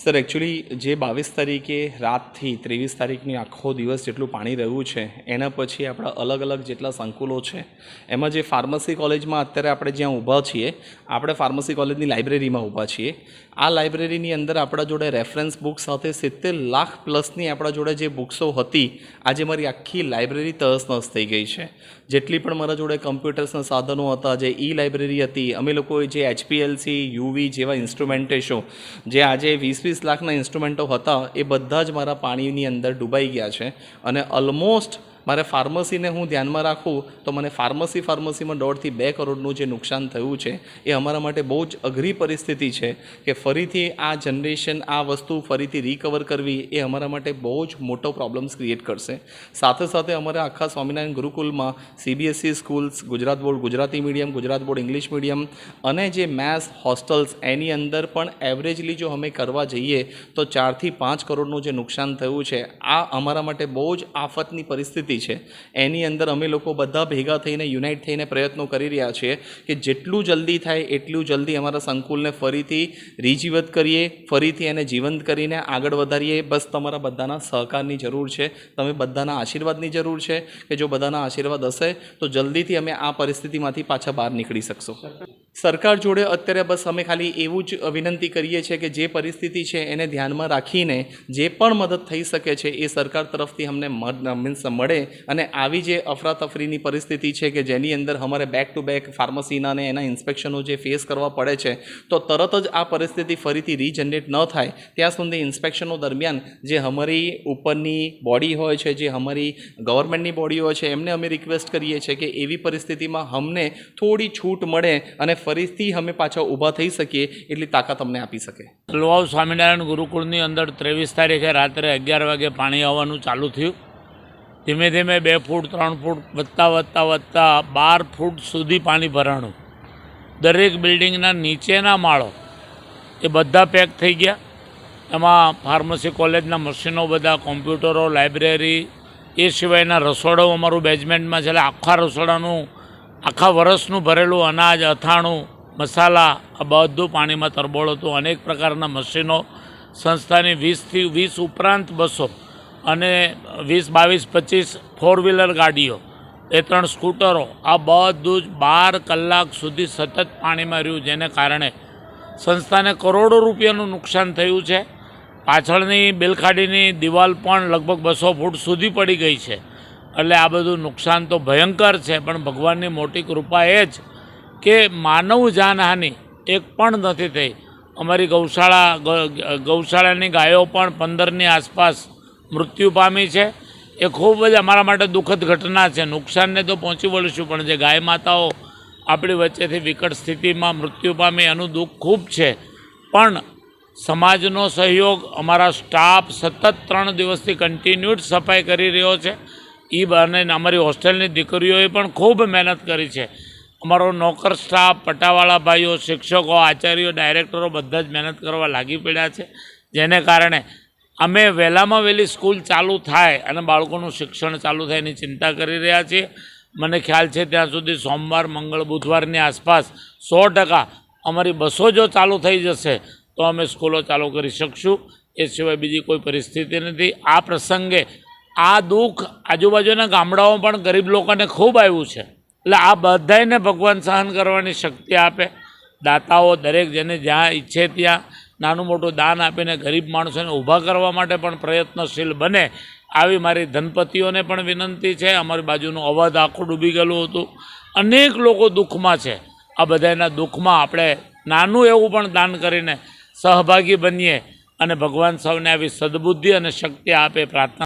Sir actually જે 22 તારીખે રાતથી 23 તારીખની આખો દિવસ જેટલું પાણી રહ્યું છે એના પછી આપણા અલગ અલગ જેટલા સંકુલો છે એમાં જે ફાર્મસી કોલેજમાં અત્યારે આપણે જ્યાં ઊભા છીએ આપણે ફાર્મસી કોલેજની લાઇબ્રેરીમાં ઊભા છીએ। આ લાઇબ્રેરીની અંદર આપણા જોડે રેફરન્સ બુક સાથે 70 લાખ પ્લસની આપણા જોડે જે બુક્સો હતી આજે મારી આખી લાઇબ્રેરી તહસ-નહસ થઈ ગઈ છે। જેટલી પણ મારા જોડે કમ્પ્યુટર્સના સાધનો હતા, જે ઈ લાઇબ્રેરી હતી, અમે લોકોએ જે HPLC UV જેવા ઇન્સ્ટ્રુમેન્ટેશો જે આજે 20-20 લાખના ઇન્સ્ટ્રુમેન્ટો હતા એ બધા જ મારા પાણીની અંદર ડૂબાઈ ગયા છે। અને ઓલમોસ્ટ મારે ફાર્મસીને હું ધ્યાનમાં રાખું તો મને ફાર્મસીમાં 1.5 થી 2 કરોડનું જે નુકસાન થયું છે એ અમારા માટે બહુ જ અઘરી પરિસ્થિતિ છે કે ફરીથી આ જનરેશન આ વસ્તુ ફરીથી રિકવર કરવી એ અમારા માટે બહુ જ મોટો પ્રોબ્લેમ્સ ક્રિએટ કરશે। સાથે સાથે અમારે આખા સ્વામિનારાયણ ગુરુકુલમાં CBSE schools, Gujarat board Gujarati medium, Gujarat board English medium અને જે મેથ્સ હોસ્ટેલ્સ એની અંદર પણ એવરેજલી જો અમે કરવા જઈએ તો 4 થી 5 કરોડનું જે નુકસાન થયું છે આ અમારા માટે બહુ જ આફતની પરિસ્થિતિ છે। એની અંદર અમે લોકો બધા ભેગા થઈને યુનાઇટ થઈને પ્રયત્નો કરી રહ્યા છીએ કે જેટલું જલ્દી થાય એટલું જલ્દી અમારા સંકુલને ફરીથી રીજીવત કરીએ, ફરીથી એને જીવંત કરીને આગળ વધારીએ। બસ તમારા બધાના સહકારની જરૂર છે, તમે બધાના આશીર્વાદની જરૂર છે કે જો બધાના આશીર્વાદ હશે તો જલ્દીથી અમે આ પરિસ્થિતિમાંથી પાછા બહાર નીકળી શકશો। સરકાર જોડે અત્યારે બસ અમે ખાલી એવું જ વિનંતી કરીએ છીએ કે જે પરિસ્થિતિ છે એને ધ્યાનમાં રાખીને જે પણ મદદ થઈ શકે છે એ સરકાર તરફથી અમને મળે અને આવી જે અફરાતફરીની પરિસ્થિતિ છે કે જેની અંદર અમારે બેક ટુ બેક ફાર્મસીના અને એના ઇન્સ્પેક્શનો જે ફેસ કરવા પડે છે તો તરત જ આ પરિસ્થિતિ ફરીથી રીજનરેટ ન થાય ત્યાં સુધી ઇન્સ્પેક્શનો દરમિયાન જે અમારી ઉપરની બોડી હોય છે, જે અમારી ગવર્મેન્ટની બોડી હોય છે એમને અમે રિક્વેસ્ટ કરીએ છીએ કે એવી પરિસ્થિતિમાં અમને થોડી છૂટ મળે અને ફરીથી અમે પાછા ઊભા થઈ શકીએ એટલી તાકાત અમને આપી શકે। તલવાવ સ્વામિનારાયણ ગુરુકુળની અંદર 23 તારીખે રાત્રે 11 વાગે પાણી આવવાનું ચાલુ થયું। ધીમે ધીમે 2 ફૂટ 3 ફૂટ વધતા 12 ફૂટ સુધી પાણી ભરાણું। દરેક બિલ્ડિંગના નીચેના માળો એ બધા પેક થઈ ગયા। એમાં ફાર્મસી કોલેજના મશીનો બધા, કોમ્પ્યુટરો, લાઇબ્રેરી, એ સિવાયના રસોડો અમારું બેઝમેન્ટમાં છે, એટલે આખા રસોડાનું આખા વર્ષનું ભરેલું અનાજ, અથાણું, મસાલા આ બધું પાણીમાં તરબોળ હતું। અનેક પ્રકારના મશીનો, સંસ્થાની 20 થી 20 ઉપરાંત બસો અને 20, 22, 25 4 વ્હીલર ગાડીઓ, 2-3 સ્કૂટરો આ બધું જ 12 કલાક સુધી સતત પાણીમાં રહ્યું, જેને કારણે સંસ્થાને કરોડો રૂપિયાનું નુકસાન થયું છે। પાછળની બેલખાડીની દિવાલ પણ લગભગ 200 ફૂટ સુધી પડી ગઈ છે। એટલે આ બધું નુકસાન તો ભયંકર છે, પણ ભગવાનની મોટી કૃપા એ જ કે માનવ જાનહાનિ એક પણ નથી થઈ। અમારી ગૌશાળાની ગાયો પણ 15ની આસપાસ મૃત્યુ પામી છે। એ ખૂબ જ અમારા માટે દુઃખદ ઘટના છે। નુકસાનને તો પહોંચી વળીશું, પણ જે ગાય માતાઓ આપણી વચ્ચેથી વિકટ સ્થિતિમાં મૃત્યુ પામી એનું દુઃખ ખૂબ છે। પણ સમાજનો સહયોગ, અમારા સ્ટાફ સતત 3 દિવસથી કન્ટિન્યુડ સફાઈ કરી રહ્યો છે। એ અને અમારી હોસ્ટેલની દીકરીઓએ પણ ખૂબ મહેનત કરી છે। અમારો નોકર સ્ટાફ, પટાવાળા ભાઈઓ, શિક્ષકો, આચાર્યો, ડાયરેક્ટરો બધા જ મહેનત કરવા લાગી પડ્યા છે, જેને કારણે અમે વહેલામાં વહેલી સ્કૂલ ચાલુ થાય અને બાળકોનું શિક્ષણ ચાલુ થાય એની ચિંતા કરી રહ્યા છીએ। મને ખ્યાલ છે ત્યાં સુધી સોમવાર, મંગળ, બુધવારની આસપાસ 100% અમારી બસો જો ચાલુ થઈ જશે તો અમે સ્કૂલો ચાલુ કરી શકશું। એ સિવાય બીજી કોઈ પરિસ્થિતિ નથી। આ પ્રસંગે આ દુઃખ આજુબાજુના ગામડાઓ પણ ગરીબ લોકોને ખૂબ આવ્યું છે, એટલે આ બધાને ભગવાન સહન કરવાની શક્તિ આપે। દાતાઓ દરેક જેને જ્યાં ઈચ્છે ત્યાં નાનું મોટું દાન આપીને ગરીબ માણસોને ઊભા કરવા માટે પણ પ્રયત્નશીલ બને, આવી મારી ધનપતિઓને પણ વિનંતી છે। અમારી બાજુનું અવધ આખું ડૂબી ગયેલું હતું, અનેક લોકો દુઃખમાં છે। આ બધાના દુઃખમાં આપણે નાનું એવું પણ દાન કરીને સહભાગી બનીએ અને ભગવાન સૌને આવી સદબુદ્ધિ અને શક્તિ આપે, પ્રાર્થના